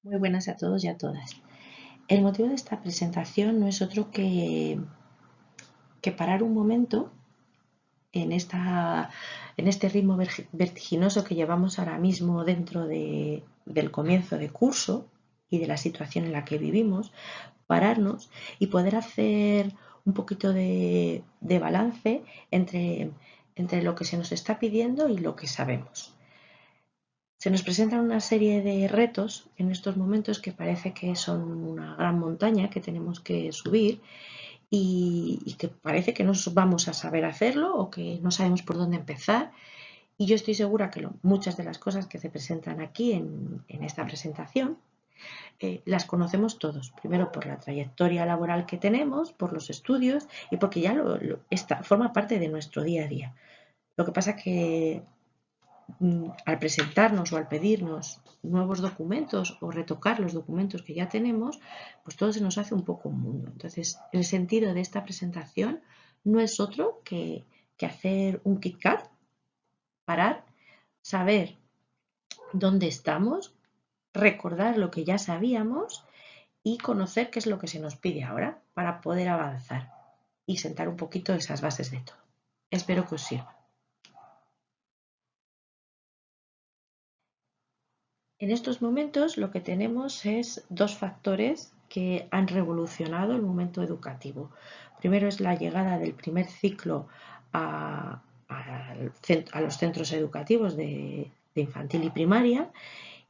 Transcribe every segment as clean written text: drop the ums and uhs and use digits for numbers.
Muy buenas a todos y a todas. El motivo de esta presentación no es otro que parar un momento en este ritmo vertiginoso que llevamos ahora mismo dentro del comienzo de curso y de la situación en la que vivimos, pararnos y poder hacer un poquito de balance entre lo que se nos está pidiendo y lo que sabemos. Se nos presentan una serie de retos en estos momentos que parece que son una gran montaña que tenemos que subir y que parece que no vamos a saber hacerlo o que no sabemos por dónde empezar. Y yo estoy segura que muchas de las cosas que se presentan aquí en esta presentación las conocemos todos. Primero por la trayectoria laboral que tenemos, por los estudios y porque ya forma parte de nuestro día a día. Lo que pasa que al presentarnos o al pedirnos nuevos documentos o retocar los documentos que ya tenemos, pues todo se nos hace un poco un mundo. Entonces, el sentido de esta presentación no es otro que hacer un KitKat, parar, saber dónde estamos, recordar lo que ya sabíamos y conocer qué es lo que se nos pide ahora para poder avanzar y sentar un poquito esas bases de todo. Espero que os sirva. En estos momentos lo que tenemos es dos factores que han revolucionado el momento educativo. Primero es la llegada del primer ciclo a los centros educativos de infantil y primaria,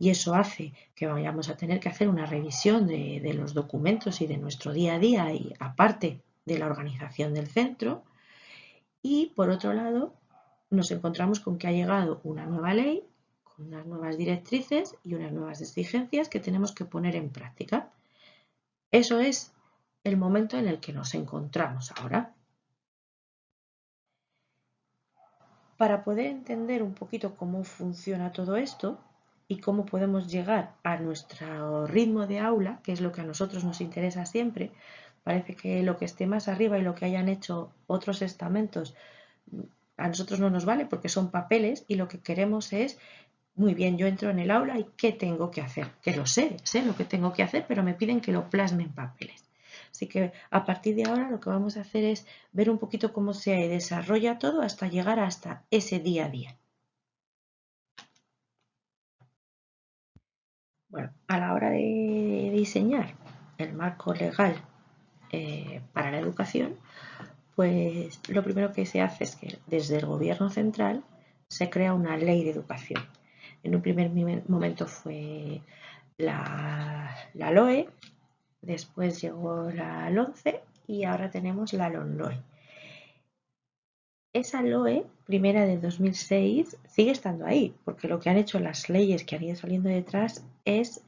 y eso hace que vayamos a tener que hacer una revisión de los documentos y de nuestro día a día, y aparte de la organización del centro. Y por otro lado, nos encontramos con que ha llegado una nueva ley con unas nuevas directrices y unas nuevas exigencias que tenemos que poner en práctica. Eso es el momento en el que nos encontramos ahora. Para poder entender un poquito cómo funciona todo esto y cómo podemos llegar a nuestro ritmo de aula, que es lo que a nosotros nos interesa siempre, parece que lo que esté más arriba y lo que hayan hecho otros estamentos a nosotros no nos vale porque son papeles y lo que queremos es, muy bien, yo entro en el aula y ¿qué tengo que hacer? Que lo sé lo que tengo que hacer, pero me piden que lo plasme en papeles. Así que a partir de ahora lo que vamos a hacer es ver un poquito cómo se desarrolla todo hasta llegar hasta ese día a día. Bueno, a la hora de diseñar el marco legal para la educación, pues lo primero que se hace es que desde el gobierno central se crea una ley de educación. En un primer momento fue la LOE, después llegó la LONCE y ahora tenemos la LONLOE. Esa LOE, primera de 2006, sigue estando ahí, porque lo que han hecho las leyes que han ido saliendo detrás es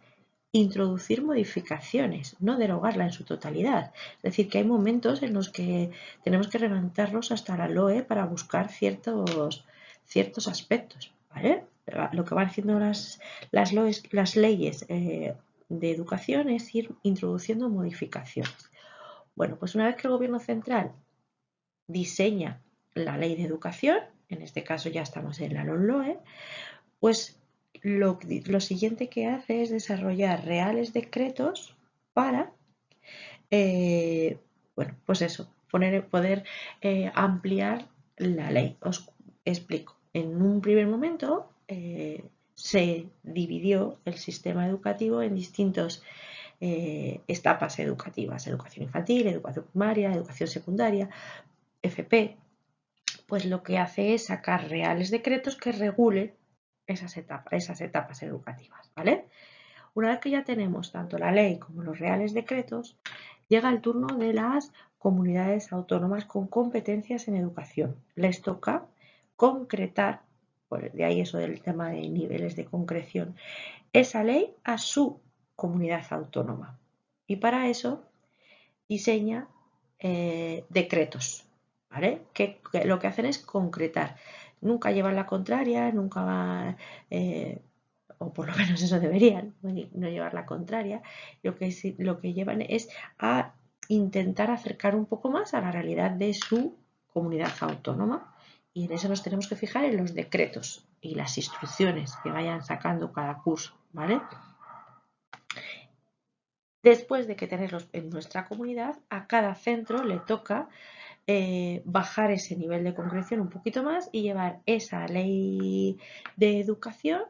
introducir modificaciones, no derogarla en su totalidad. Es decir, que hay momentos en los que tenemos que remontarnos hasta la LOE para buscar ciertos aspectos, ¿vale? Lo que van haciendo las leyes de educación es ir introduciendo modificaciones. Bueno, pues una vez que el gobierno central diseña la ley de educación, en este caso ya estamos en la LOMLOE, pues lo siguiente que hace es desarrollar reales decretos para, bueno, pues eso, poder ampliar la ley. Os explico. En un primer momento se dividió el sistema educativo en distintas etapas educativas: educación infantil, educación primaria, educación secundaria, FP. Pues lo que hace es sacar reales decretos que regulen esas etapas educativas, ¿vale? Una vez que ya tenemos tanto la ley como los reales decretos, llega el turno de las comunidades autónomas con competencias en educación. Les toca concretar, de ahí eso del tema de niveles de concreción, esa ley a su comunidad autónoma. Y para eso diseña decretos, ¿vale? Que lo que hacen es concretar. Nunca llevan la contraria, nunca va, o por lo menos eso deberían, no llevar la contraria. Lo que llevan es a intentar acercar un poco más a la realidad de su comunidad autónoma. Y en eso nos tenemos que fijar en los decretos y las instrucciones que vayan sacando cada curso, ¿vale? Después de que tenerlos en nuestra comunidad, a cada centro le toca bajar ese nivel de concreción un poquito más y llevar esa ley de educación,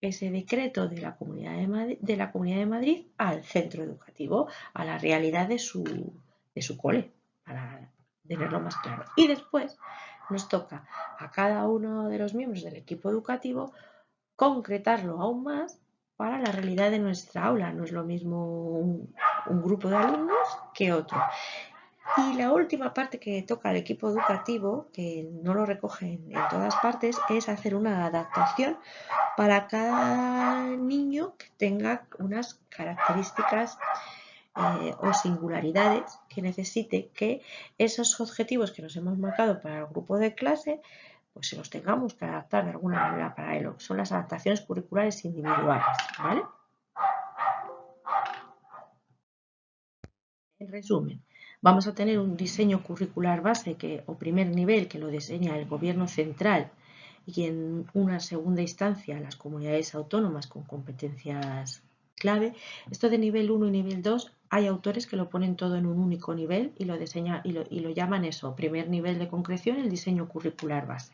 ese decreto de la Comunidad de Madrid al centro educativo, a la realidad de su cole, para tenerlo más claro. Y después nos toca a cada uno de los miembros del equipo educativo concretarlo aún más para la realidad de nuestra aula. No es lo mismo un grupo de alumnos que otro. Y la última parte que toca al equipo educativo, que no lo recogen en todas partes, es hacer una adaptación para cada niño que tenga unas características o singularidades que necesite que esos objetivos que nos hemos marcado para el grupo de clase, pues se los tengamos que adaptar de alguna manera para él. Son las adaptaciones curriculares individuales, ¿vale? En resumen, vamos a tener un diseño curricular base o primer nivel que lo diseña el Gobierno central y en una segunda instancia las comunidades autónomas con competencias clave. Esto de nivel 1 y nivel 2 hay autores que lo ponen todo en un único nivel y lo llaman eso, primer nivel de concreción, el diseño curricular base.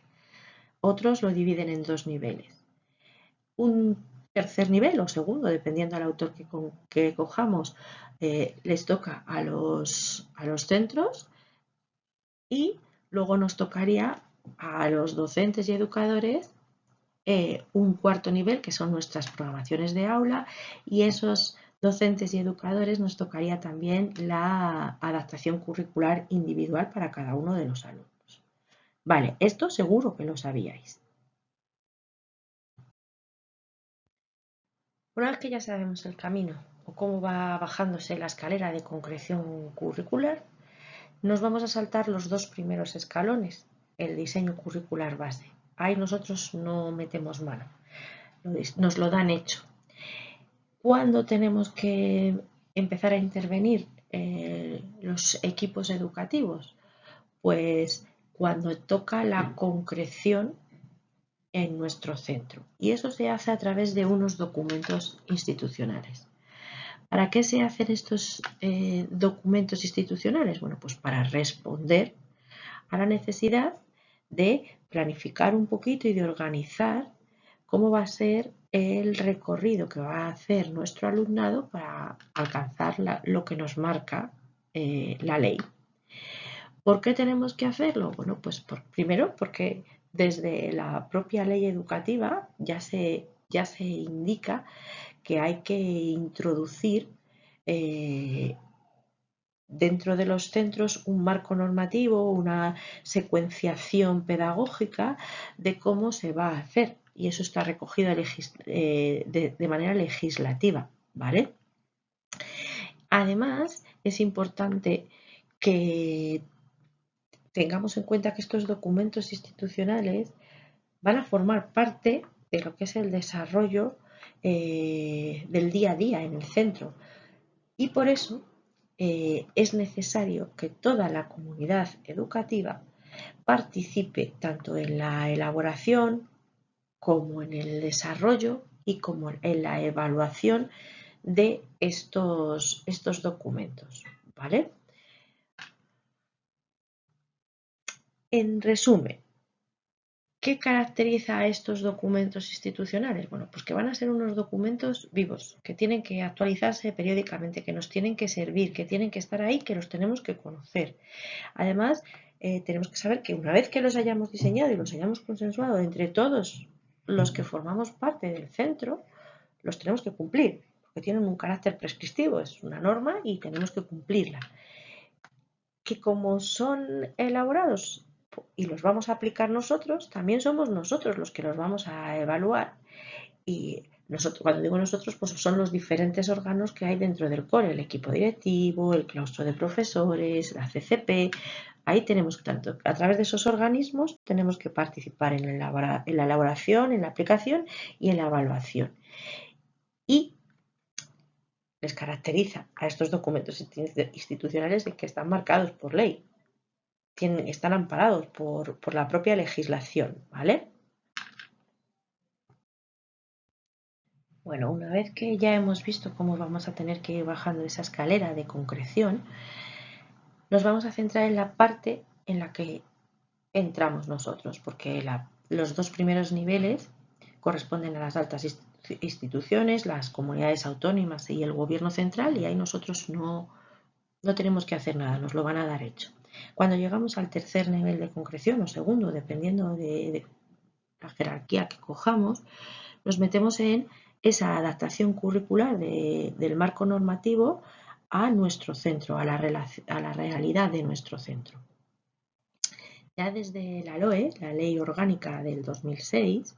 Otros lo dividen en dos niveles. Un tercer nivel o segundo, dependiendo del autor que cojamos, les toca a los centros y luego nos tocaría a los docentes y educadores un cuarto nivel que son nuestras programaciones de aula y esos docentes y educadores nos tocaría también la adaptación curricular individual para cada uno de los alumnos. Vale, esto seguro que lo sabíais. Una vez que ya sabemos el camino o cómo va bajándose la escalera de concreción curricular, nos vamos a saltar los dos primeros escalones, el diseño curricular base. Ahí nosotros no metemos mano, nos lo dan hecho. ¿Cuándo tenemos que empezar a intervenir los equipos educativos? Pues cuando toca la concreción en nuestro centro. Y eso se hace a través de unos documentos institucionales. ¿Para qué se hacen estos documentos institucionales? Bueno, pues para responder a la necesidad de planificar un poquito y de organizar cómo va a ser el recorrido que va a hacer nuestro alumnado para alcanzar lo que nos marca la ley. ¿Por qué tenemos que hacerlo? Bueno, pues primero porque desde la propia ley educativa ya se indica que hay que introducir dentro de los centros un marco normativo, una secuenciación pedagógica de cómo se va a hacer. Y eso está recogido de manera legislativa, ¿vale? Además, es importante que tengamos en cuenta que estos documentos institucionales van a formar parte de lo que es el desarrollo del día a día en el centro. Y por eso es necesario que toda la comunidad educativa participe tanto en la elaboración como en el desarrollo y como en la evaluación de estos documentos, ¿vale? En resumen, ¿qué caracteriza a estos documentos institucionales? Bueno, pues que van a ser unos documentos vivos, que tienen que actualizarse periódicamente, que nos tienen que servir, que tienen que estar ahí, que los tenemos que conocer. Además, tenemos que saber que una vez que los hayamos diseñado y los hayamos consensuado entre todos los que formamos parte del centro, los tenemos que cumplir, porque tienen un carácter prescriptivo, es una norma y tenemos que cumplirla. Que como son elaborados y los vamos a aplicar nosotros, también somos nosotros los que los vamos a evaluar. Y nosotros, cuando digo nosotros, pues son los diferentes órganos que hay dentro del core, el equipo directivo, el claustro de profesores, la CCP. Ahí tenemos tanto, a través de esos organismos tenemos que participar en la elaboración, en la aplicación y en la evaluación. Y les caracteriza a estos documentos institucionales de que están marcados por ley, están amparados por la propia legislación, ¿vale? Bueno, una vez que ya hemos visto cómo vamos a tener que ir bajando esa escalera de concreción, nos vamos a centrar en la parte en la que entramos nosotros, porque los dos primeros niveles corresponden a las altas instituciones, las comunidades autónomas y el gobierno central, y ahí nosotros no tenemos que hacer nada, nos lo van a dar hecho. Cuando llegamos al tercer nivel de concreción o segundo, dependiendo de la jerarquía que cojamos, nos metemos en esa adaptación curricular del marco normativo a nuestro centro, a la realidad de nuestro centro. Ya desde la LOE, la Ley Orgánica del 2006,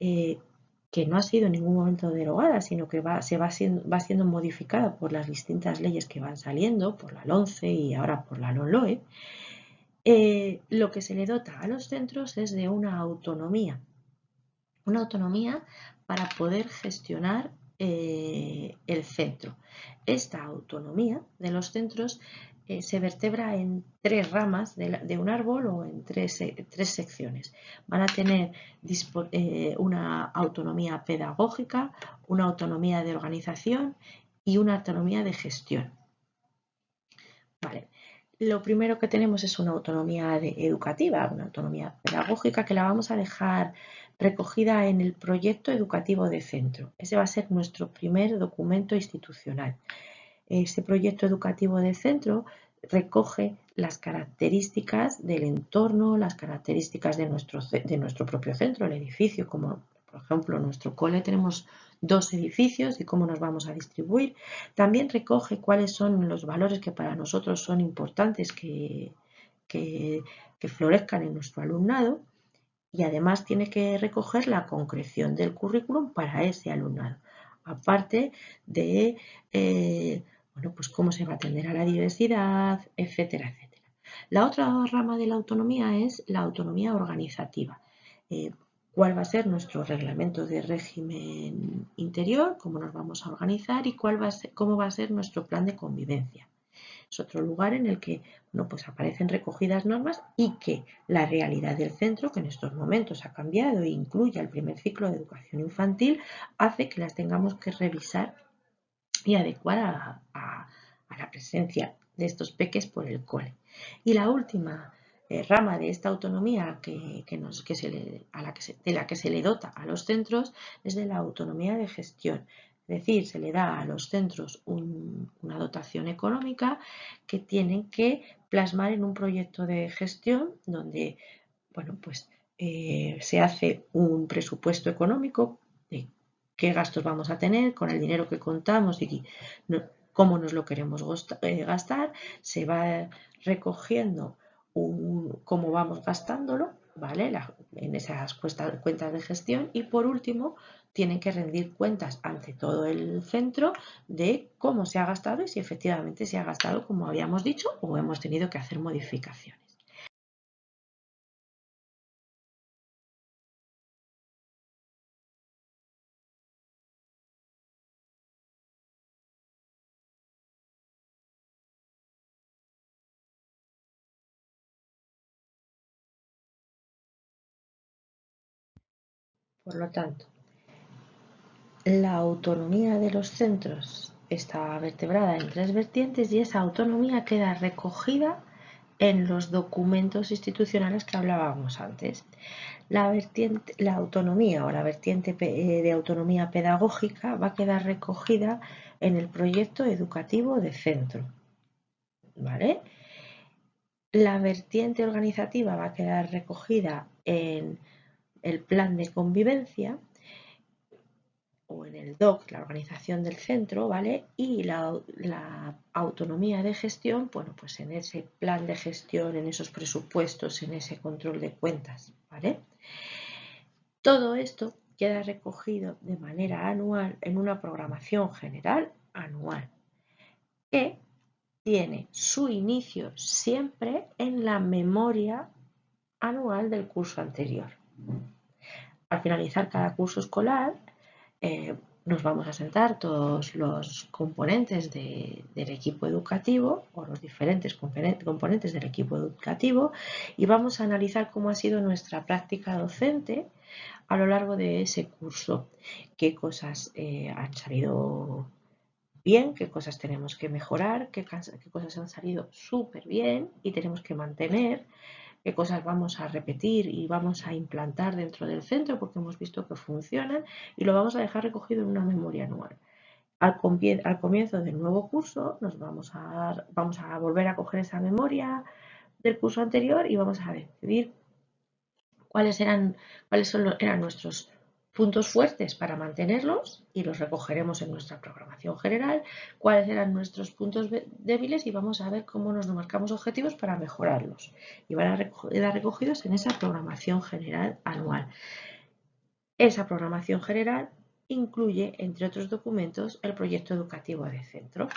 que no ha sido en ningún momento derogada, sino que va siendo modificada por las distintas leyes que van saliendo, por la LONCE y ahora por la LOMLOE, lo que se le dota a los centros es de una autonomía para poder gestionar el centro. Esta autonomía de los centros se vertebra en tres ramas de un árbol o en tres secciones. Van a tener una autonomía pedagógica, una autonomía de organización y una autonomía de gestión. Vale. Lo primero que tenemos es una autonomía educativa, una autonomía pedagógica que la vamos a dejar recogida en el proyecto educativo de centro. Ese va a ser nuestro primer documento institucional. Este proyecto educativo de centro recoge las características del entorno, las características de nuestro propio centro, el edificio, como por ejemplo en nuestro cole tenemos 2 edificios y cómo nos vamos a distribuir. También recoge cuáles son los valores que para nosotros son importantes que florezcan en nuestro alumnado, y además tiene que recoger la concreción del currículum para ese alumnado, aparte de bueno, pues cómo se va a atender a la diversidad, etcétera, etcétera. La otra rama de la autonomía es la autonomía organizativa. Cuál va a ser nuestro reglamento de régimen interior, cómo nos vamos a organizar y cómo va a ser nuestro plan de convivencia. Es otro lugar en el que pues aparecen recogidas normas y que la realidad del centro, que en estos momentos ha cambiado e incluye el primer ciclo de educación infantil, hace que las tengamos que revisar y adecuar a la presencia de estos peques por el cole. Y la última rama de esta autonomía de la que se le dota a los centros es de la autonomía de gestión. Es decir, se le da a los centros una dotación económica que tienen que plasmar en un proyecto de gestión donde bueno, pues, se hace un presupuesto económico de qué gastos vamos a tener con el dinero que contamos y cómo nos lo queremos gastar. Se va recogiendo cómo vamos gastándolo, ¿vale? En esas cuentas de gestión, y por último tienen que rendir cuentas ante todo el centro de cómo se ha gastado y si efectivamente se ha gastado como habíamos dicho o hemos tenido que hacer modificaciones. Por lo tanto, la autonomía de los centros está vertebrada en tres vertientes y esa autonomía queda recogida en los documentos institucionales que hablábamos antes. La autonomía o la vertiente de autonomía pedagógica va a quedar recogida en el proyecto educativo de centro, ¿vale? La vertiente organizativa va a quedar recogida en el plan de convivencia o en el DOC, la organización del centro, ¿vale? Y la autonomía de gestión, bueno, pues en ese plan de gestión, en esos presupuestos, en ese control de cuentas, ¿vale? Todo esto queda recogido de manera anual en una programación general anual que tiene su inicio siempre en la memoria anual del curso anterior. Al finalizar cada curso escolar, nos vamos a sentar todos los componentes del equipo educativo o los diferentes componentes del equipo educativo y vamos a analizar cómo ha sido nuestra práctica docente a lo largo de ese curso. Qué cosas han salido bien, qué cosas tenemos que mejorar, qué cosas han salido súper bien y tenemos que mantener, qué cosas vamos a repetir y vamos a implantar dentro del centro porque hemos visto que funcionan y lo vamos a dejar recogido en una memoria anual. Al comienzo del nuevo curso vamos a volver a coger esa memoria del curso anterior y vamos a decidir cuáles eran nuestros puntos fuertes para mantenerlos y los recogeremos en nuestra programación general, cuáles eran nuestros puntos débiles y vamos a ver cómo nos marcamos objetivos para mejorarlos y van a quedar recogidos en esa programación general anual. Esa programación general incluye, entre otros documentos, el proyecto educativo de centro.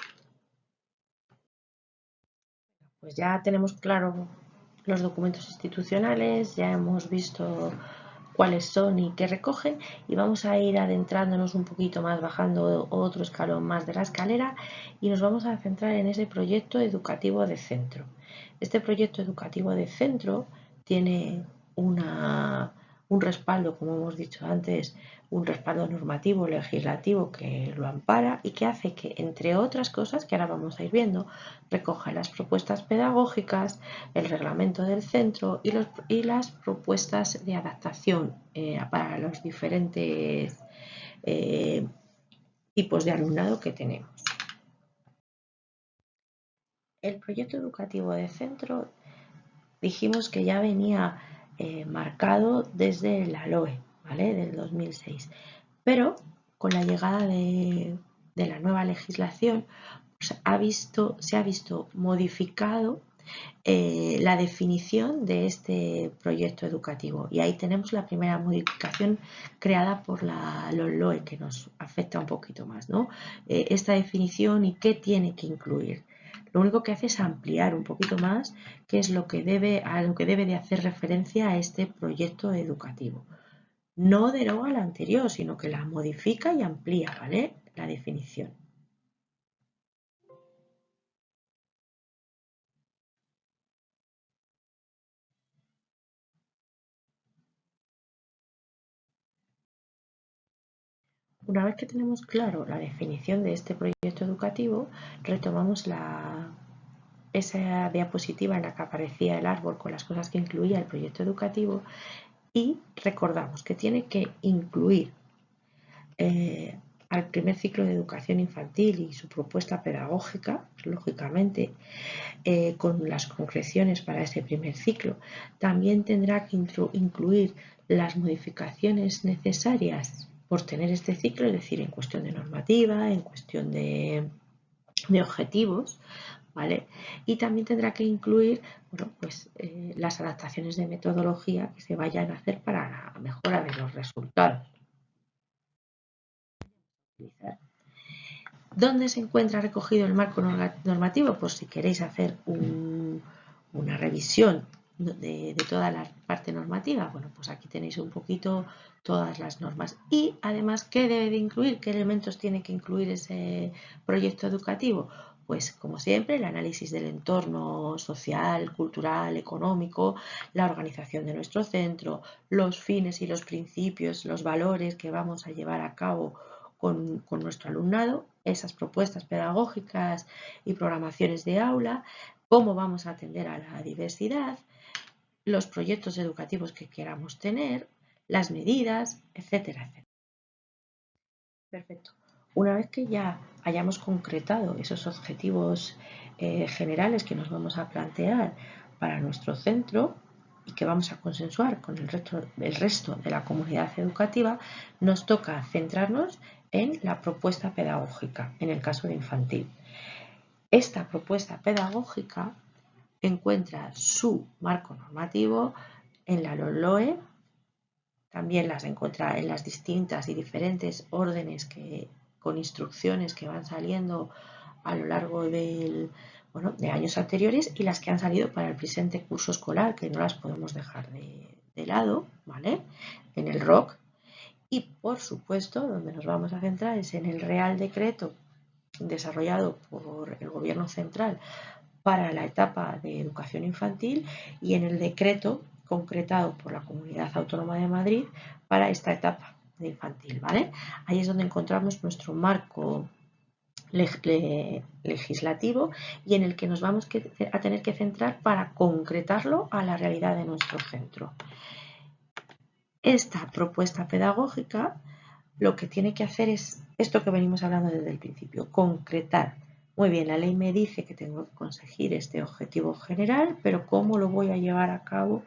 Pues ya tenemos claro los documentos institucionales, ya hemos visto cuáles son y qué recogen y vamos a ir adentrándonos un poquito más, bajando otro escalón más de la escalera y nos vamos a centrar en ese proyecto educativo de centro. Este proyecto educativo de centro tiene un respaldo, como hemos dicho antes, un respaldo normativo, legislativo que lo ampara y que hace que, entre otras cosas que ahora vamos a ir viendo, recoja las propuestas pedagógicas, el reglamento del centro y las propuestas de adaptación para los diferentes tipos de alumnado que tenemos. El proyecto educativo de centro dijimos que ya venía marcado desde la LOE, ¿vale? Del 2006, pero con la llegada de la nueva legislación se ha visto modificado la definición de este proyecto educativo y ahí tenemos la primera modificación creada por la LOE que nos afecta un poquito más, ¿no? Esta definición y qué tiene que incluir. Lo único que hace es ampliar un poquito más qué es lo que debe de hacer referencia a este proyecto educativo. No deroga la anterior, sino que la modifica y amplía, ¿vale? La definición. Una vez que tenemos claro la definición de este proyecto educativo, retomamos esa diapositiva en la que aparecía el árbol con las cosas que incluía el proyecto educativo y recordamos que tiene que incluir al primer ciclo de educación infantil y su propuesta pedagógica, lógicamente, con las concreciones para ese primer ciclo. También tendrá que incluir las modificaciones necesarias por tener este ciclo, es decir, en cuestión de normativa, en cuestión de objetivos, ¿vale? Y también tendrá que incluir las adaptaciones de metodología que se vayan a hacer para la mejora de los resultados. ¿Dónde se encuentra recogido el marco normativo? Por si queréis hacer una revisión de toda la parte normativa, bueno, pues aquí tenéis un poquito todas las normas y además qué debe de incluir, qué elementos tiene que incluir ese proyecto educativo. Pues como siempre el análisis del entorno social, cultural, económico, la organización de nuestro centro, los fines y los principios, los valores que vamos a llevar a cabo con nuestro alumnado, esas propuestas pedagógicas y programaciones de aula, cómo vamos a atender a la diversidad, los proyectos educativos que queramos tener, las medidas, etcétera, etcétera. Perfecto. Una vez que ya hayamos concretado esos objetivos generales que nos vamos a plantear para nuestro centro y que vamos a consensuar con el resto de la comunidad educativa, nos toca centrarnos en la propuesta pedagógica, en el caso de infantil. Esta propuesta pedagógica encuentra su marco normativo en la LOE, también las encuentra en las distintas y diferentes órdenes con instrucciones que van saliendo a lo largo de años anteriores y las que han salido para el presente curso escolar, que no las podemos dejar de lado, ¿vale? En el ROC. Y por supuesto, donde nos vamos a centrar es en el Real Decreto desarrollado por el Gobierno Central para la etapa de educación infantil y en el decreto concretado por la Comunidad Autónoma de Madrid para esta etapa de infantil, ¿vale? Ahí es donde encontramos nuestro marco legislativo y en el que nos vamos a tener que centrar para concretarlo a la realidad de nuestro centro. Esta propuesta pedagógica lo que tiene que hacer es esto que venimos hablando desde el principio, concretar. Muy bien, la ley me dice que tengo que conseguir este objetivo general, pero ¿cómo lo voy a llevar a cabo?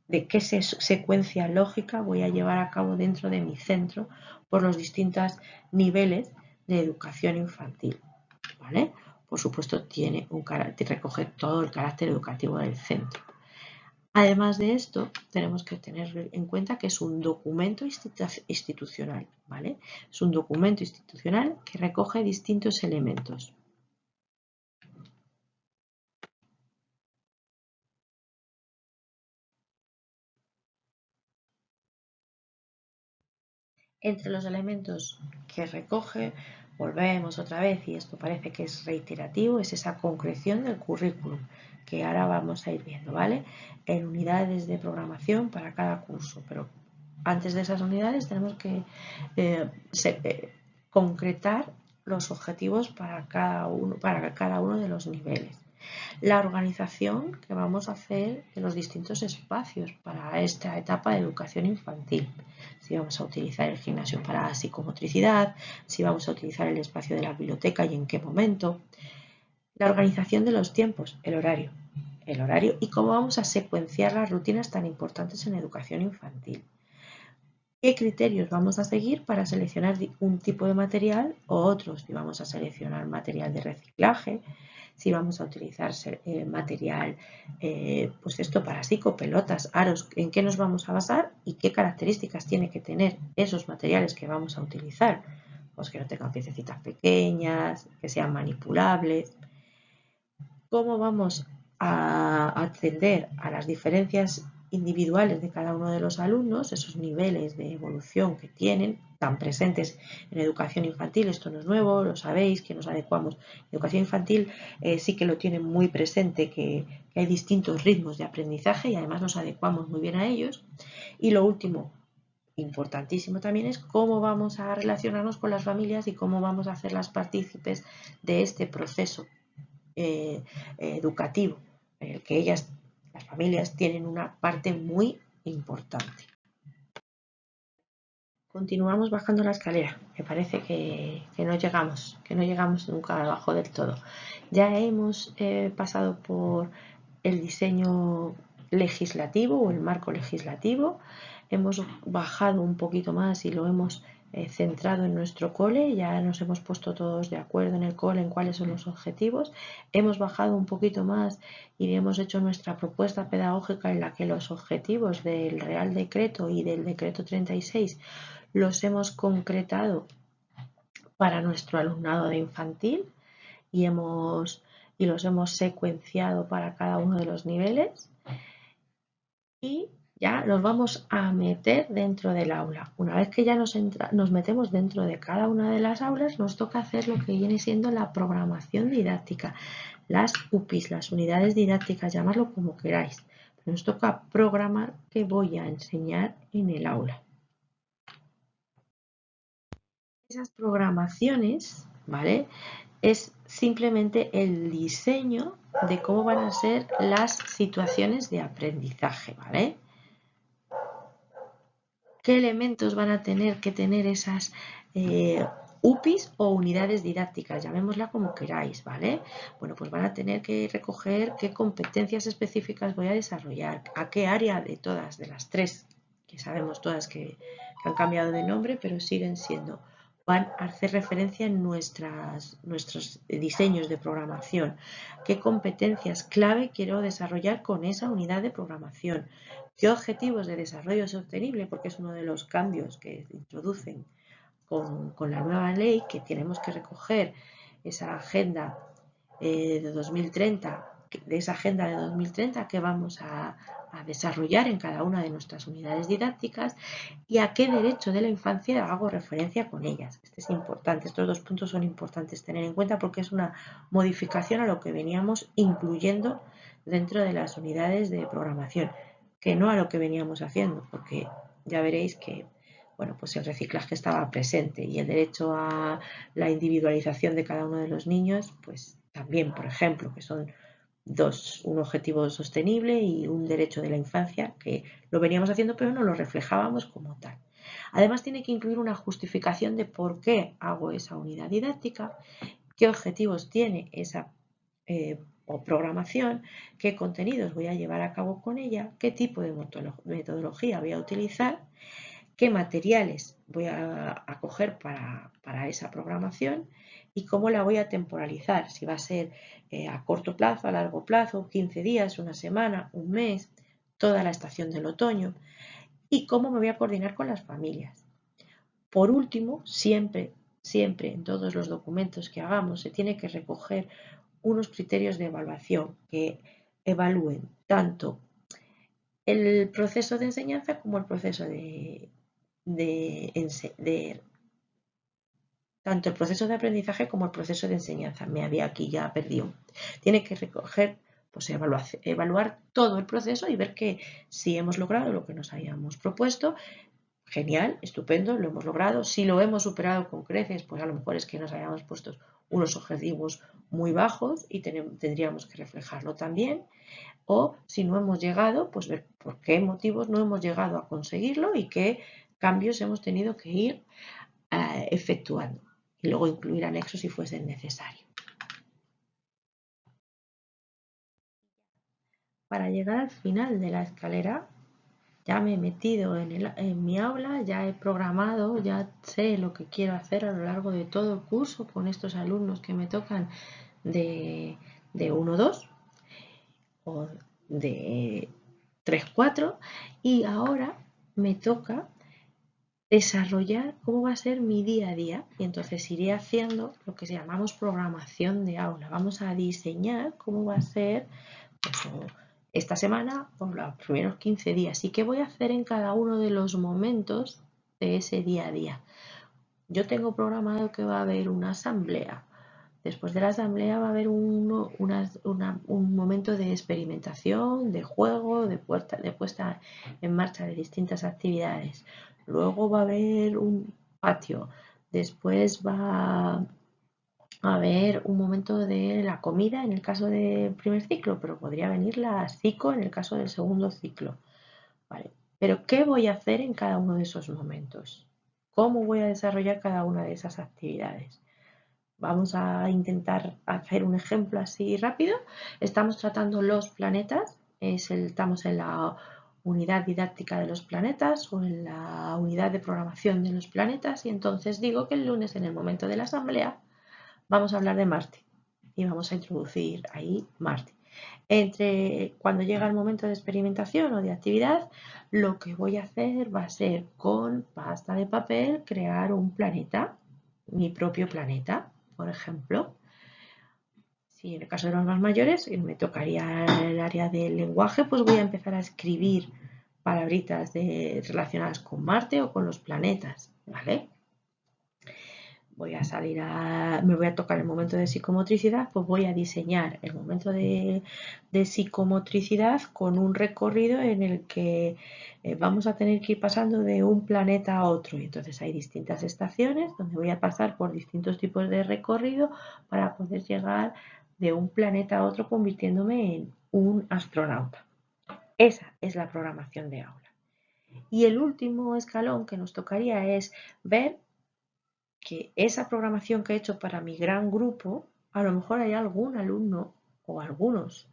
¿De qué secuencia lógica voy a llevar a cabo dentro de mi centro por los distintos niveles de educación infantil? ¿Vale? Por supuesto, tiene un carácter, recoge todo el carácter educativo del centro. Además de esto, tenemos que tener en cuenta que es un documento institucional, ¿vale? Es un documento institucional que recoge distintos elementos. Entre los elementos que recoge, volvemos otra vez, y esto parece que es reiterativo, es esa concreción del currículum, que ahora vamos a ir viendo, ¿vale? En unidades de programación para cada curso, pero antes de esas unidades tenemos que concretar los objetivos para cada uno de los niveles. La organización que vamos a hacer de los distintos espacios para esta etapa de educación infantil. Si vamos a utilizar el gimnasio para psicomotricidad, si vamos a utilizar el espacio de la biblioteca y en qué momento. La organización de los tiempos, el horario y cómo vamos a secuenciar las rutinas tan importantes en educación infantil. ¿Qué criterios vamos a seguir para seleccionar un tipo de material o otros? Si vamos a seleccionar material de reciclaje, si vamos a utilizar material, pues esto para psicopelotas, aros, en qué nos vamos a basar y qué características tiene que tener esos materiales que vamos a utilizar. Pues que no tengan piececitas pequeñas, que sean manipulables. ¿Cómo vamos a atender a las diferencias individuales de cada uno de los alumnos, esos niveles de evolución que tienen, tan presentes en educación infantil? Esto no es nuevo, lo sabéis, que nos adecuamos. Educación infantil sí que lo tienen muy presente, que hay distintos ritmos de aprendizaje y además nos adecuamos muy bien a ellos. Y lo último, importantísimo también, es cómo vamos a relacionarnos con las familias y cómo vamos a hacerlas partícipes de este proceso educativo, en el que ellas, las familias, tienen una parte muy importante. Continuamos bajando la escalera, me parece que no llegamos nunca abajo del todo. Ya hemos pasado por el diseño legislativo o el marco legislativo, hemos bajado un poquito más y lo hemos centrado en nuestro cole, ya nos hemos puesto todos de acuerdo en el cole en cuáles son los objetivos, hemos bajado un poquito más y hemos hecho nuestra propuesta pedagógica en la que los objetivos del Real Decreto y del Decreto 36 los hemos concretado para nuestro alumnado de infantil y los hemos secuenciado para cada uno de los niveles y ya nos vamos a meter dentro del aula. Una vez que ya nos metemos dentro de cada una de las aulas, nos toca hacer lo que viene siendo la programación didáctica, las UPIs, las unidades didácticas, llamarlo como queráis. Pero nos toca programar qué voy a enseñar en el aula. Esas programaciones, ¿vale? Es simplemente el diseño de cómo van a ser las situaciones de aprendizaje, ¿vale? ¿Qué elementos van a tener que tener esas UPIs o unidades didácticas? Llamémosla como queráis, ¿vale? Bueno, pues van a tener que recoger qué competencias específicas voy a desarrollar, a qué área de todas, de las tres, que sabemos todas que han cambiado de nombre, pero siguen siendo. Van a hacer referencia en nuestros diseños de programación. ¿Qué competencias clave quiero desarrollar con esa unidad de programación? ¿Qué objetivos de desarrollo sostenible? Porque es uno de los cambios que introducen con la nueva ley, que tenemos que recoger esa agenda de 2030, de esa agenda de 2030 que vamos a desarrollar en cada una de nuestras unidades didácticas y a qué derecho de la infancia hago referencia con ellas. Este es importante, estos dos puntos son importantes tener en cuenta porque es una modificación a lo que veníamos incluyendo dentro de las unidades de programación. que no a lo que veníamos haciendo, porque ya veréis que bueno, pues el reciclaje estaba presente y el derecho a la individualización de cada uno de los niños, pues también, por ejemplo, que son dos, un objetivo sostenible y un derecho de la infancia, que lo veníamos haciendo pero no lo reflejábamos como tal. Además tiene que incluir una justificación de por qué hago esa unidad didáctica, qué objetivos tiene esa o programación, qué contenidos voy a llevar a cabo con ella, qué tipo de metodología voy a utilizar, qué materiales voy a coger para esa programación y cómo la voy a temporalizar, si va a ser a corto plazo, a largo plazo, 15 días, una semana, un mes, toda la estación del otoño y cómo me voy a coordinar con las familias. Por último, siempre, siempre en todos los documentos que hagamos se tiene que recoger unos criterios de evaluación que evalúen tanto el proceso de enseñanza como el proceso tanto el proceso de aprendizaje como el proceso de enseñanza. Me había aquí ya perdido. Tiene que recoger, pues evaluar todo el proceso y ver que si hemos logrado lo que nos habíamos propuesto, genial, estupendo, lo hemos logrado. Si lo hemos superado con creces, pues a lo mejor es que nos habíamos puesto unos objetivos muy bajos y tendríamos que reflejarlo también. O si no hemos llegado, pues ver por qué motivos no hemos llegado a conseguirlo y qué cambios hemos tenido que ir efectuando. Y luego incluir anexos si fuese necesario. Para llegar al final de la escalera, ya me he metido en mi aula, ya he programado, ya sé lo que quiero hacer a lo largo de todo el curso con estos alumnos que me tocan de 1-2 o de 3-4 y ahora me toca desarrollar cómo va a ser mi día a día y entonces iré haciendo lo que llamamos programación de aula. Vamos a diseñar cómo va a ser pues, esta semana o los primeros 15 días y qué voy a hacer en cada uno de los momentos de ese día a día. Yo tengo programado que va a haber una asamblea. Después de la asamblea va a haber un momento de experimentación, de juego, de puesta en marcha de distintas actividades. Luego va a haber un patio. Después va a haber un momento de la comida en el caso del primer ciclo, pero podría venir la psico en el caso del segundo ciclo. ¿Vale? Pero ¿qué voy a hacer en cada uno de esos momentos? ¿Cómo voy a desarrollar cada una de esas actividades? Vamos a intentar hacer un ejemplo así rápido. Estamos tratando los planetas, estamos en la unidad didáctica de los planetas o en la unidad de programación de los planetas y entonces digo que el lunes en el momento de la asamblea vamos a hablar de Marte y vamos a introducir ahí Marte. Cuando llega el momento de experimentación o de actividad, lo que voy a hacer va a ser con pasta de papel crear un planeta, mi propio planeta, por ejemplo. Si en el caso de los más mayores me tocaría el área del lenguaje, pues voy a empezar a escribir palabritas relacionadas con Marte o con los planetas, ¿vale? Me voy a tocar el momento de psicomotricidad, pues voy a diseñar el momento de psicomotricidad con un recorrido en el que vamos a tener que ir pasando de un planeta a otro. Y entonces hay distintas estaciones donde voy a pasar por distintos tipos de recorrido para poder llegar de un planeta a otro convirtiéndome en un astronauta. Esa es la programación de aula. Y el último escalón que nos tocaría es ver que esa programación que he hecho para mi gran grupo, a lo mejor hay algún alumno o algunos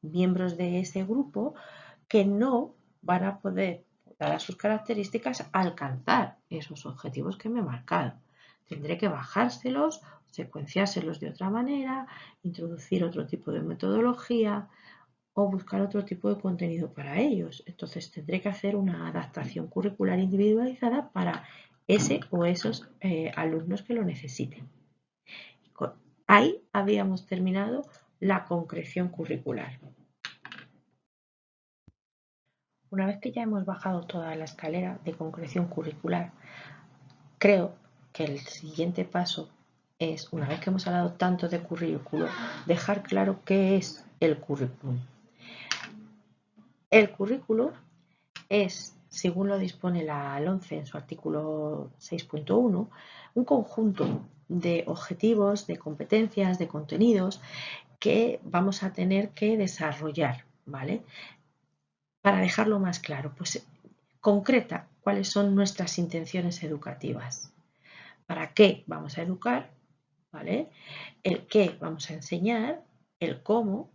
miembros de ese grupo que no van a poder, dadas sus características, alcanzar esos objetivos que me he marcado. Tendré que bajárselos, secuenciárselos de otra manera, introducir otro tipo de metodología o buscar otro tipo de contenido para ellos. Entonces tendré que hacer una adaptación curricular individualizada para ese o esos alumnos que lo necesiten. Ahí habíamos terminado la concreción curricular. Una vez que ya hemos bajado toda la escalera de concreción curricular, creo que el siguiente paso es, una vez que hemos hablado tanto de currículo, dejar claro qué es el currículum. El currículo es, según lo dispone la LOMCE en su artículo 6.1, un conjunto de objetivos, de competencias, de contenidos que vamos a tener que desarrollar, ¿vale? Para dejarlo más claro, pues concreta cuáles son nuestras intenciones educativas. ¿Para qué vamos a educar? ¿Vale? El qué vamos a enseñar, el cómo,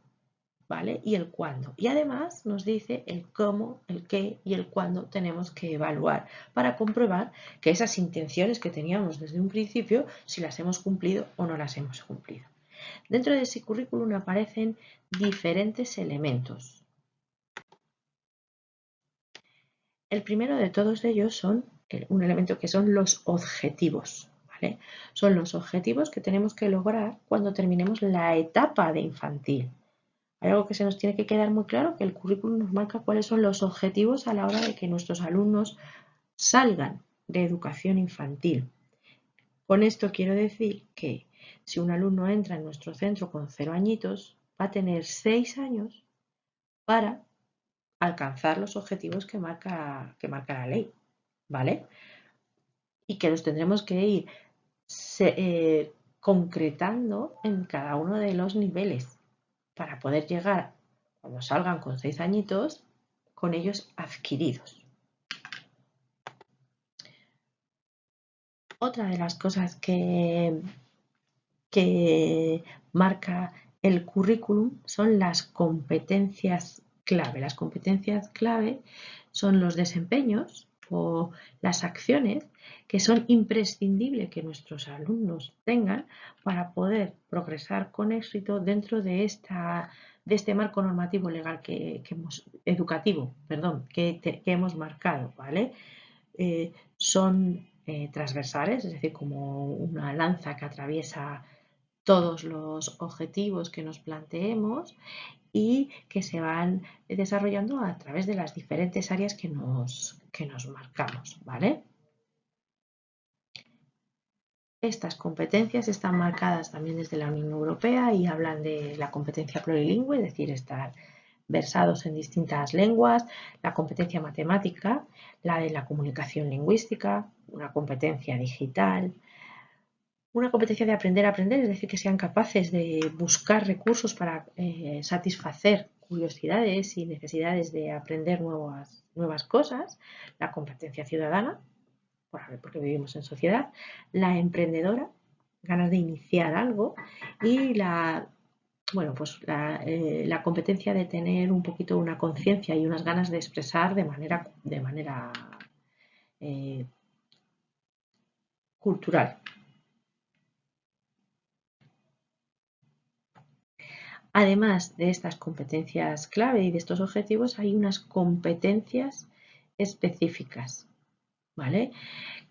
¿vale? Y el cuándo. Y además nos dice el cómo, el qué y el cuándo tenemos que evaluar para comprobar que esas intenciones que teníamos desde un principio, si las hemos cumplido o no las hemos cumplido. Dentro de ese currículum aparecen diferentes elementos. El primero de todos ellos son un elemento que son los objetivos. ¿Vale? Son los objetivos que tenemos que lograr cuando terminemos la etapa de infantil. Hay algo que se nos tiene que quedar muy claro, que el currículum nos marca cuáles son los objetivos a la hora de que nuestros alumnos salgan de educación infantil. Con esto quiero decir que si un alumno entra en nuestro centro con 0 añitos, va a tener 6 años para alcanzar los objetivos que marca la ley, ¿vale? Y que los tendremos que ir concretando en cada uno de los niveles para poder llegar, cuando salgan con 6 añitos, con ellos adquiridos. Otra de las cosas que marca el currículum son las competencias clave. Las competencias clave son los desempeños o las acciones que son imprescindibles que nuestros alumnos tengan para poder progresar con éxito dentro de este marco normativo legal educativo que hemos marcado, ¿vale? Son transversales, es decir, como una lanza que atraviesa todos los objetivos que nos planteemos y que se van desarrollando a través de las diferentes áreas que nos marcamos, ¿vale? Estas competencias están marcadas también desde la Unión Europea y hablan de la competencia plurilingüe, es decir, estar versados en distintas lenguas, la competencia matemática, la de la comunicación lingüística, una competencia digital, una competencia de aprender a aprender, es decir, que sean capaces de buscar recursos para satisfacer curiosidades y necesidades de aprender nuevas cosas, la competencia ciudadana, porque vivimos en sociedad, la emprendedora, ganas de iniciar algo, y la competencia de tener un poquito una conciencia y unas ganas de expresar de manera cultural. Además de estas competencias clave y de estos objetivos, hay unas competencias específicas, ¿vale?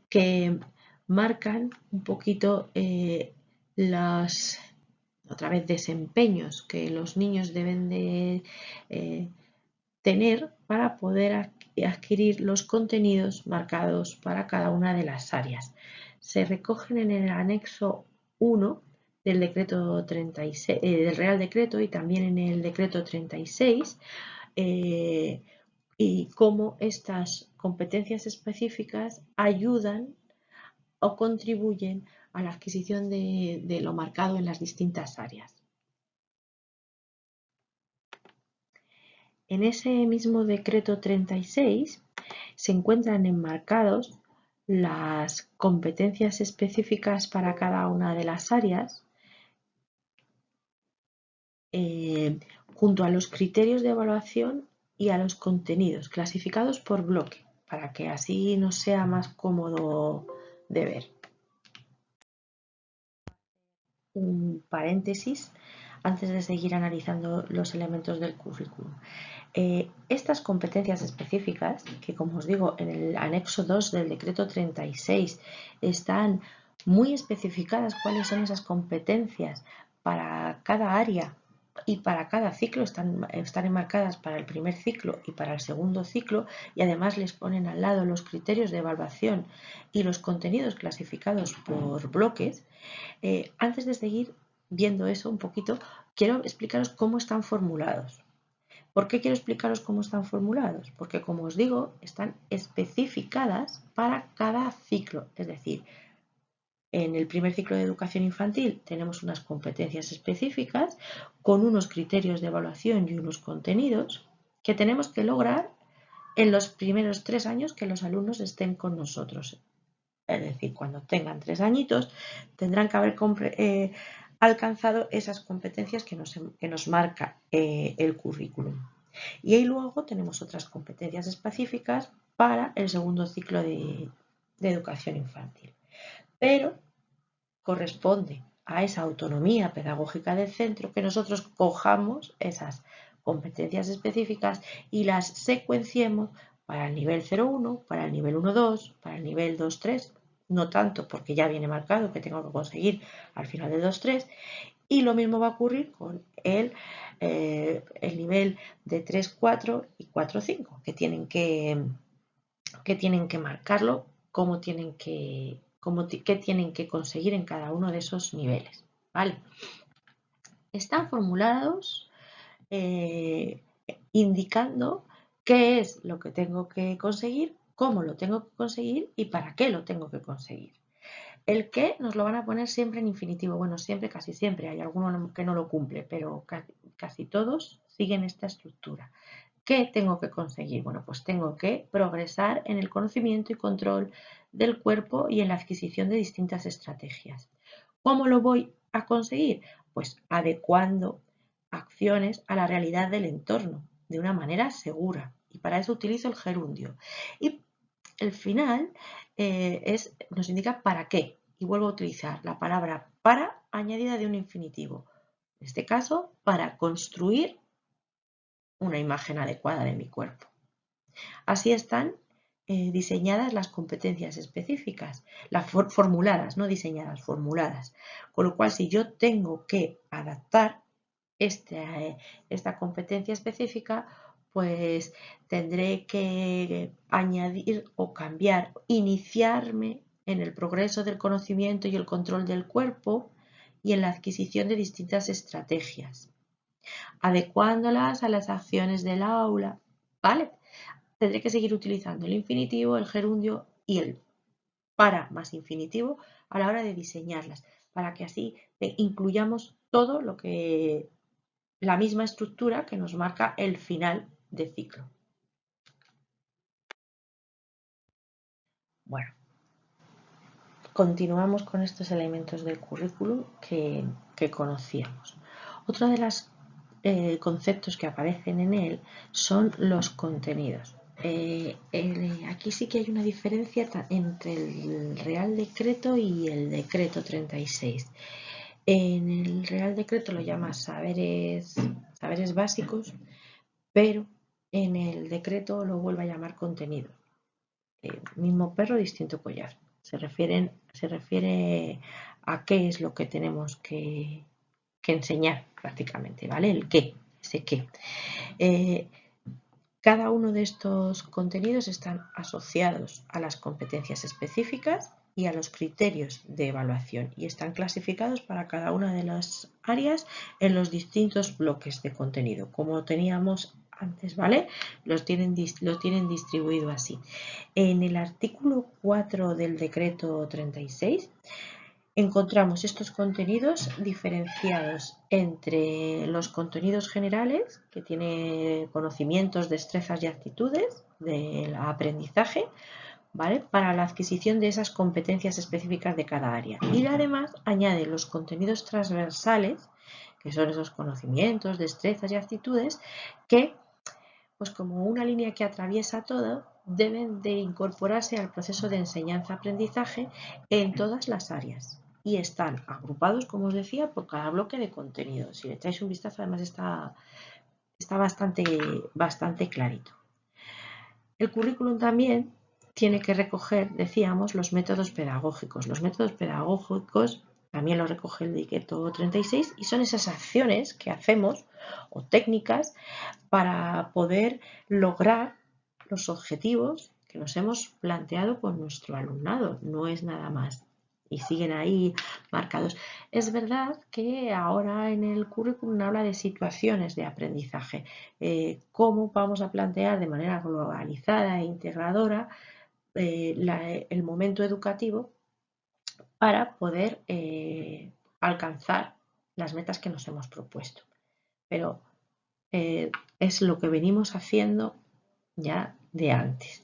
Que marcan un poquito los desempeños que los niños deben de tener para poder adquirir los contenidos marcados para cada una de las áreas. Se recogen en el anexo 1 del decreto 36, del Real Decreto, y también en el decreto 36, y cómo estas competencias específicas ayudan o contribuyen a la adquisición de lo marcado en las distintas áreas. En ese mismo decreto 36 se encuentran enmarcados las competencias específicas para cada una de las áreas, junto a los criterios de evaluación y a los contenidos clasificados por bloque, para que así nos sea más cómodo de ver. Un paréntesis antes de seguir analizando los elementos del currículum. Estas competencias específicas, que como os digo en el anexo 2 del decreto 36 están muy especificadas cuáles son esas competencias para cada área y para cada ciclo, están enmarcadas para el primer ciclo y para el segundo ciclo, y además les ponen al lado los criterios de evaluación y los contenidos clasificados por bloques. Antes de seguir viendo eso un poquito, quiero explicaros cómo están formulados. ¿Por qué quiero explicaros cómo están formulados? Porque, como os digo, están especificadas para cada ciclo. Es decir, en el primer ciclo de educación infantil tenemos unas competencias específicas con unos criterios de evaluación y unos contenidos que tenemos que lograr en los primeros 3 años que los alumnos estén con nosotros. Es decir, cuando tengan 3 añitos tendrán que haber alcanzado esas competencias que nos marca el currículum. Y ahí luego tenemos otras competencias específicas para el segundo ciclo de educación infantil. Pero corresponde a esa autonomía pedagógica del centro que nosotros cojamos esas competencias específicas y las secuenciemos para el nivel 0,1, para el nivel 1,2, para el nivel 2,3, no tanto porque ya viene marcado que tengo que conseguir al final del 2,3, y lo mismo va a ocurrir con el nivel de 3,4 y 4,5, que tienen que marcarlo, qué tienen que conseguir en cada uno de esos niveles. ¿Vale? Están formulados indicando qué es lo que tengo que conseguir, cómo lo tengo que conseguir y para qué lo tengo que conseguir. El qué nos lo van a poner siempre en infinitivo. Bueno, siempre, casi siempre. Hay alguno que no lo cumple, pero casi todos siguen esta estructura. ¿Qué tengo que conseguir? Bueno, pues tengo que progresar en el conocimiento y control del cuerpo y en la adquisición de distintas estrategias. ¿Cómo lo voy a conseguir? Pues adecuando acciones a la realidad del entorno de una manera segura. Y para eso utilizo el gerundio. Y el final nos indica para qué. Y vuelvo a utilizar la palabra para añadida de un infinitivo. En este caso, para construir una imagen adecuada de mi cuerpo. Así están diseñadas las competencias específicas, las formuladas, no diseñadas, formuladas. Con lo cual, si yo tengo que adaptar esta competencia específica, pues tendré que añadir o cambiar, iniciarme en el progreso del conocimiento y el control del cuerpo y en la adquisición de distintas estrategias, adecuándolas a las acciones del aula, ¿vale? Tendré que seguir utilizando el infinitivo, el gerundio y el para más infinitivo a la hora de diseñarlas, para que así incluyamos todo lo que la misma estructura que nos marca el final de ciclo. Bueno, continuamos con estos elementos del currículum que conocíamos. Otro de los conceptos que aparecen en él son los contenidos. Aquí sí que hay una diferencia entre el Real Decreto y el Decreto 36. En el Real Decreto lo llama saberes básicos, pero en el decreto lo vuelve a llamar contenido. Mismo perro, distinto collar. Se refiere a qué es lo que tenemos que enseñar prácticamente, ¿vale? El qué, ese qué. Cada uno de estos contenidos están asociados a las competencias específicas y a los criterios de evaluación y están clasificados para cada una de las áreas en los distintos bloques de contenido, como teníamos antes, ¿vale? Lo tienen distribuido así. En el artículo 4 del decreto 36 encontramos estos contenidos diferenciados entre los contenidos generales, que tiene conocimientos, destrezas y actitudes del aprendizaje, ¿vale? Para la adquisición de esas competencias específicas de cada área. Y además añade los contenidos transversales, que son esos conocimientos, destrezas y actitudes, que, pues como una línea que atraviesa todo, deben de incorporarse al proceso de enseñanza-aprendizaje en todas las áreas. Y están agrupados, como os decía, por cada bloque de contenido. Si le echáis un vistazo, además está bastante clarito. El currículum también tiene que recoger, decíamos, los métodos pedagógicos. Los métodos pedagógicos también lo recoge el decreto 36 y son esas acciones que hacemos o técnicas para poder lograr los objetivos que nos hemos planteado con nuestro alumnado. No es nada más. y siguen ahí marcados. Es verdad que ahora en el currículum habla de situaciones de aprendizaje, cómo vamos a plantear de manera globalizada e integradora el momento educativo para poder alcanzar las metas que nos hemos propuesto. Pero es lo que venimos haciendo ya de antes.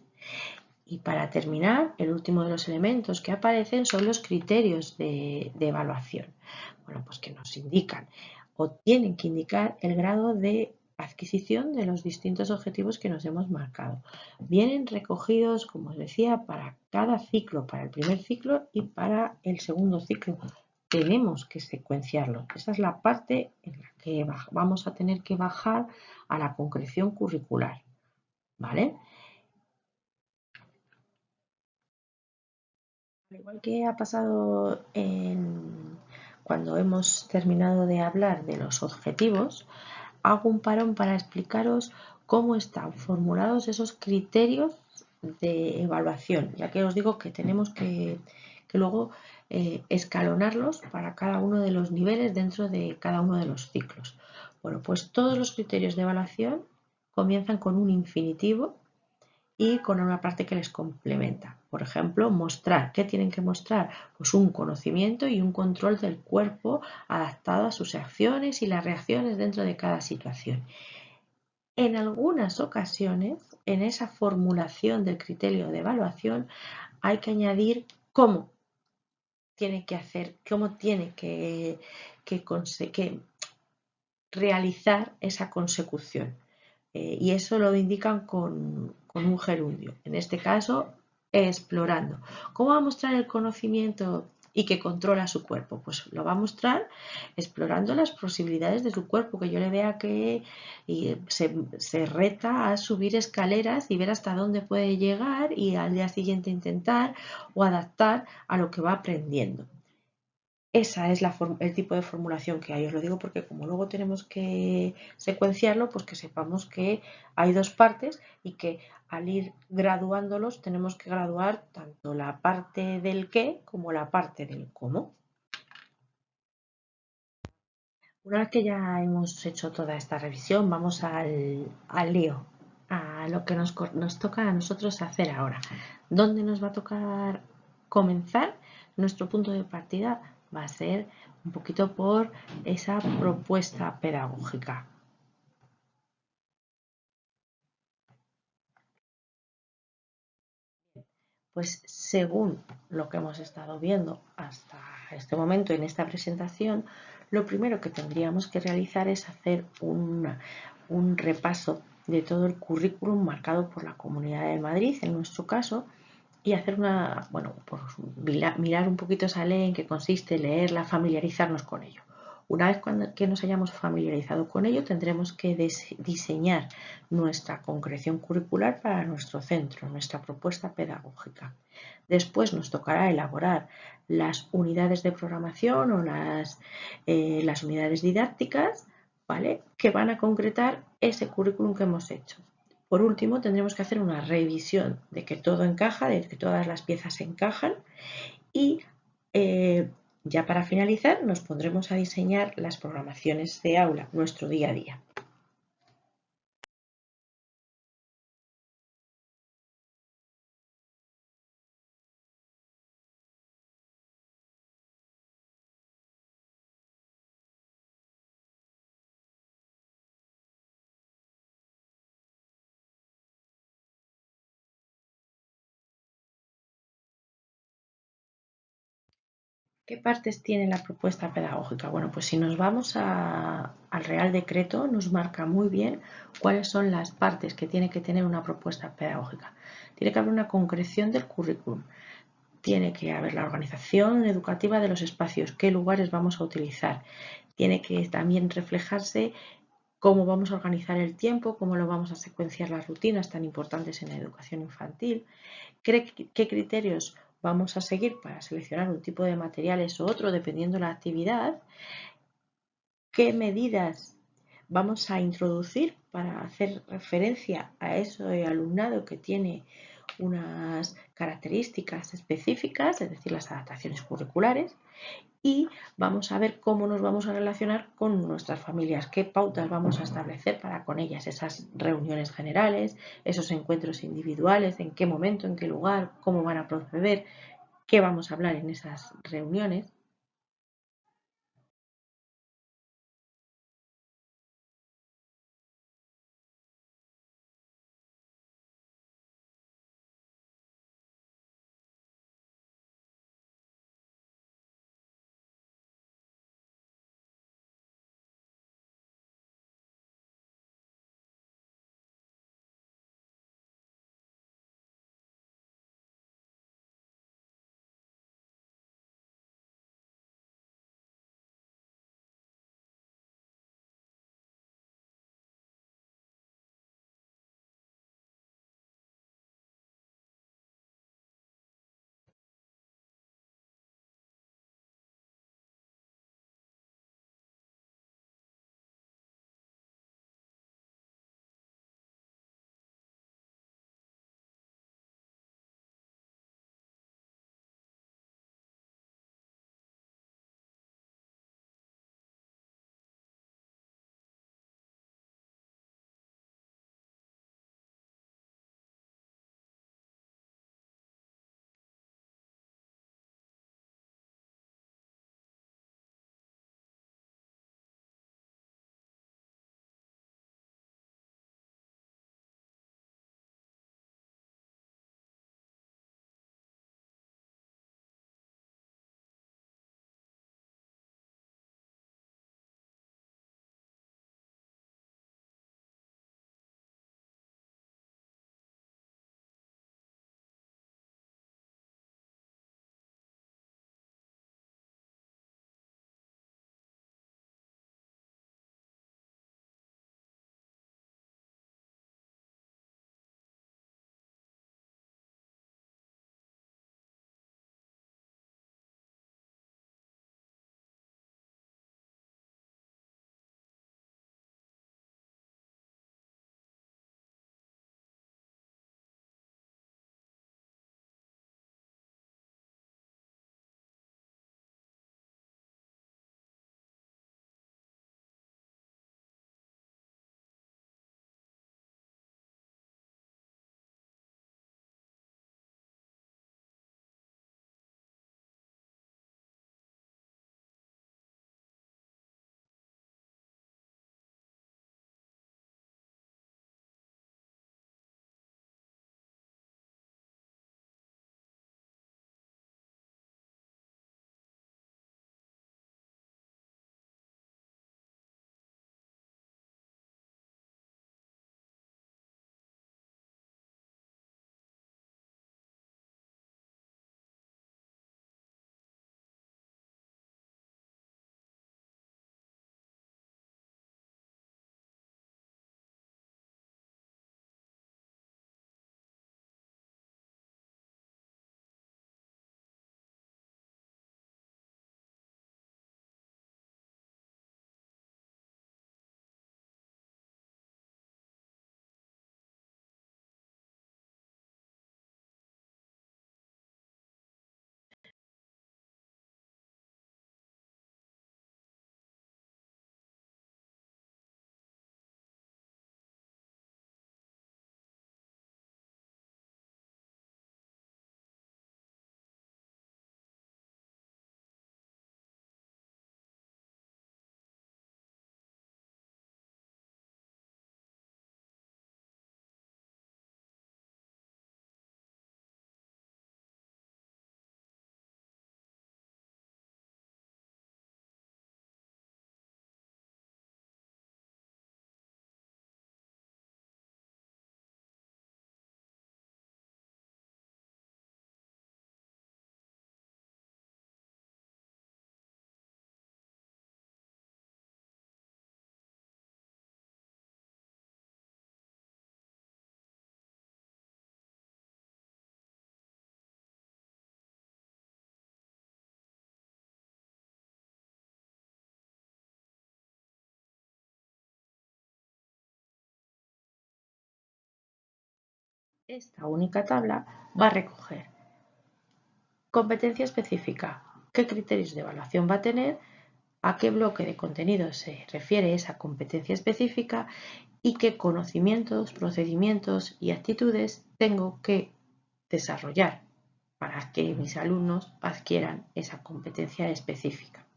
Y para terminar, el último de los elementos que aparecen son los criterios de evaluación. Bueno, pues que nos indican o tienen que indicar el grado de adquisición de los distintos objetivos que nos hemos marcado. Vienen recogidos, como os decía, para cada ciclo, para el primer ciclo y para el segundo ciclo. Tenemos que secuenciarlo. Esa es la parte en la que vamos a tener que bajar a la concreción curricular, ¿vale? Al igual que ha pasado cuando hemos terminado de hablar de los objetivos, hago un parón para explicaros cómo están formulados esos criterios de evaluación, ya que os digo que tenemos que luego escalonarlos para cada uno de los niveles dentro de cada uno de los ciclos. Bueno, pues todos los criterios de evaluación comienzan con un infinitivo y con una parte que les complementa. Por ejemplo, mostrar. ¿Qué tienen que mostrar? Pues un conocimiento y un control del cuerpo adaptado a sus acciones y las reacciones dentro de cada situación. En algunas ocasiones, en esa formulación del criterio de evaluación, hay que añadir cómo tiene que hacer, cómo tiene que realizar esa consecución. Y eso lo indican con un gerundio. En este caso, explorando. ¿Cómo va a mostrar el conocimiento y que controla su cuerpo? Pues lo va a mostrar explorando las posibilidades de su cuerpo, que yo le vea que se reta a subir escaleras y ver hasta dónde puede llegar y al día siguiente intentar o adaptar a lo que va aprendiendo. Esa es el tipo de formulación que hay. Os lo digo porque como luego tenemos que secuenciarlo, pues que sepamos que hay dos partes y que al ir graduándolos tenemos que graduar tanto la parte del qué como la parte del cómo. Una vez que ya hemos hecho toda esta revisión, vamos al lío, a lo que nos toca a nosotros hacer ahora. ¿Dónde nos va a tocar comenzar? Nuestro punto de partida va a ser un poquito por esa propuesta pedagógica. Pues según lo que hemos estado viendo hasta este momento en esta presentación, lo primero que tendríamos que realizar es hacer un repaso de todo el currículum marcado por la Comunidad de Madrid, en nuestro caso, y hacer pues mirar un poquito esa ley en qué consiste, leerla, familiarizarnos con ello. Una vez que nos hayamos familiarizado con ello, tendremos que diseñar nuestra concreción curricular para nuestro centro, nuestra propuesta pedagógica. Después nos tocará elaborar las unidades de programación o las unidades didácticas, ¿vale?, que van a concretar ese currículum que hemos hecho. Por último, tendremos que hacer una revisión de que todo encaja, de que todas las piezas encajan y ya para finalizar nos pondremos a diseñar las programaciones de aula, nuestro día a día. ¿Qué partes tiene la propuesta pedagógica? Bueno, pues si nos vamos al Real Decreto, nos marca muy bien cuáles son las partes que tiene que tener una propuesta pedagógica. Tiene que haber una concreción del currículum, tiene que haber la organización educativa de los espacios, qué lugares vamos a utilizar, tiene que también reflejarse cómo vamos a organizar el tiempo, cómo lo vamos a secuenciar las rutinas tan importantes en la educación infantil, qué criterios vamos a seguir para seleccionar un tipo de materiales u otro dependiendo de la actividad, qué medidas vamos a introducir para hacer referencia a ese alumnado que tiene unas características específicas, es decir, las adaptaciones curriculares, y vamos a ver cómo nos vamos a relacionar con nuestras familias, qué pautas vamos a establecer para con ellas, esas reuniones generales, esos encuentros individuales, en qué momento, en qué lugar, cómo van a proceder, qué vamos a hablar en esas reuniones. esta única tabla va a recoger competencia específica, qué criterios de evaluación va a tener, a qué bloque de contenido se refiere esa competencia específica y qué conocimientos, procedimientos y actitudes tengo que desarrollar para que mis alumnos adquieran esa competencia específica.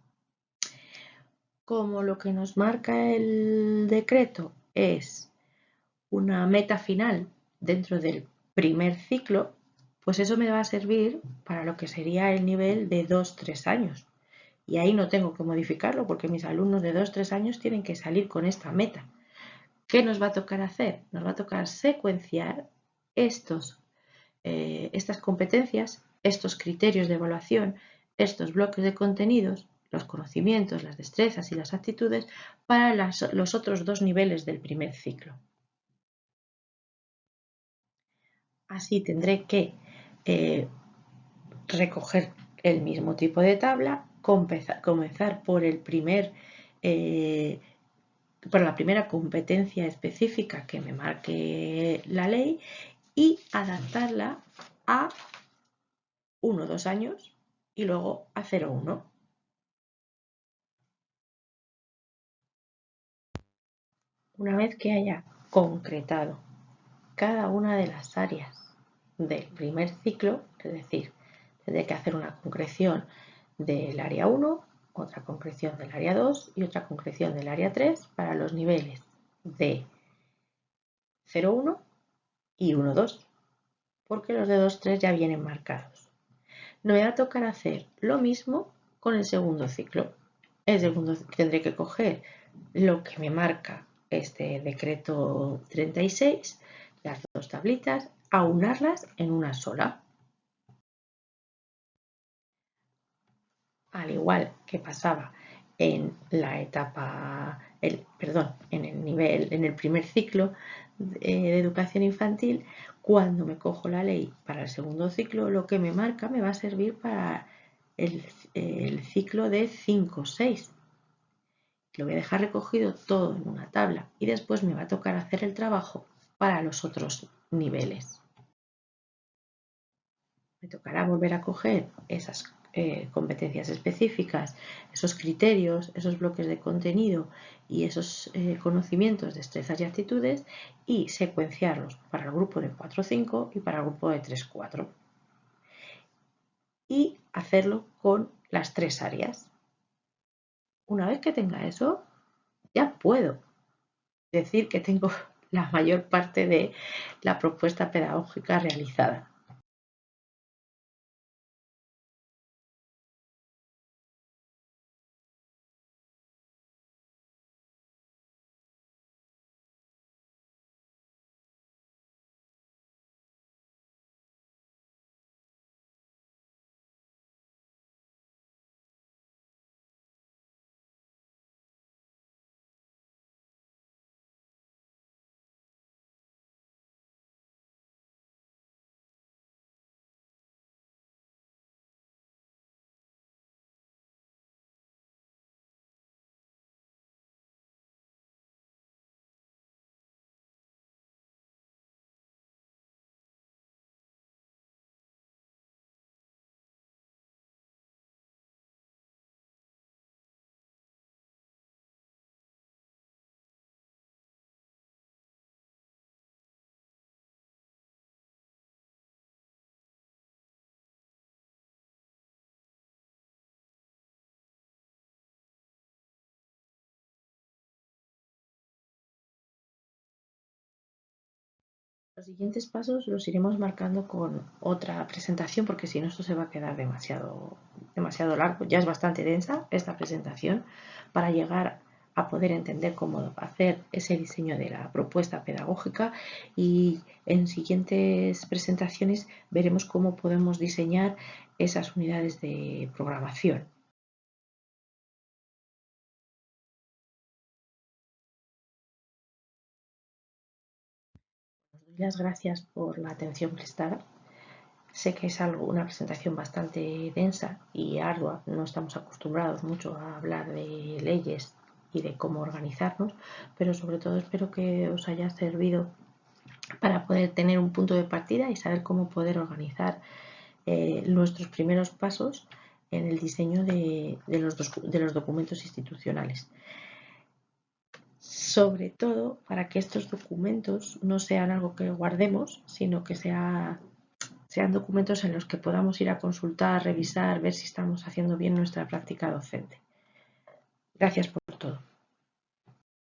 Como lo que nos marca el decreto es una meta final dentro del primer ciclo, pues eso me va a servir para lo que sería el nivel de 2-3 años. Y ahí no tengo que modificarlo porque mis alumnos de 2-3 años tienen que salir con esta meta. ¿Qué nos va a tocar hacer? Nos va a tocar secuenciar estas competencias, estos criterios de evaluación, estos bloques de contenidos, los conocimientos, las destrezas y las actitudes para los otros 2 niveles del primer ciclo. Así tendré que recoger el mismo tipo de tabla, comenzar por la primera competencia específica que me marque la ley y adaptarla a 1 o 2 años y luego a 0 1. Una vez que haya concretado cada una de las áreas del primer ciclo, es decir, tendré que hacer una concreción del área 1, otra concreción del área 2 y otra concreción del área 3 para los niveles de 0 1 y 1 2, porque los de 2 3 ya vienen marcados. No me va a tocar hacer lo mismo con el segundo ciclo. El segundo tendré que coger lo que me marca este decreto 36, las 2 tablitas, aunarlas en una sola. Al igual que pasaba en la etapa, en el primer ciclo de educación infantil, cuando me cojo la ley para el segundo ciclo, lo que me marca me va a servir para el ciclo de 5-6. Lo voy a dejar recogido todo en una tabla y después me va a tocar hacer el trabajo para los otros niveles. Me tocará volver a coger esas competencias específicas, esos criterios, esos bloques de contenido y esos conocimientos, destrezas y actitudes y secuenciarlos para el grupo de 4-5 y para el grupo de 3-4. Y hacerlo con las 3 áreas. Una vez que tenga eso, ya puedo decir que tengo la mayor parte de la propuesta pedagógica realizada. Los siguientes pasos los iremos marcando con otra presentación porque si no esto se va a quedar demasiado largo. Ya es bastante densa esta presentación para llegar a poder entender cómo hacer ese diseño de la propuesta pedagógica y en siguientes presentaciones veremos cómo podemos diseñar esas unidades de programación. Os doy las gracias por la atención prestada. Sé que es una presentación bastante densa y ardua, no estamos acostumbrados mucho a hablar de leyes y de cómo organizarnos, pero sobre todo espero que os haya servido para poder tener un punto de partida y saber cómo poder organizar nuestros primeros pasos en el diseño de los documentos institucionales. Sobre todo para que estos documentos no sean algo que guardemos, sino que sean documentos en los que podamos ir a consultar, revisar, ver si estamos haciendo bien nuestra práctica docente. Gracias por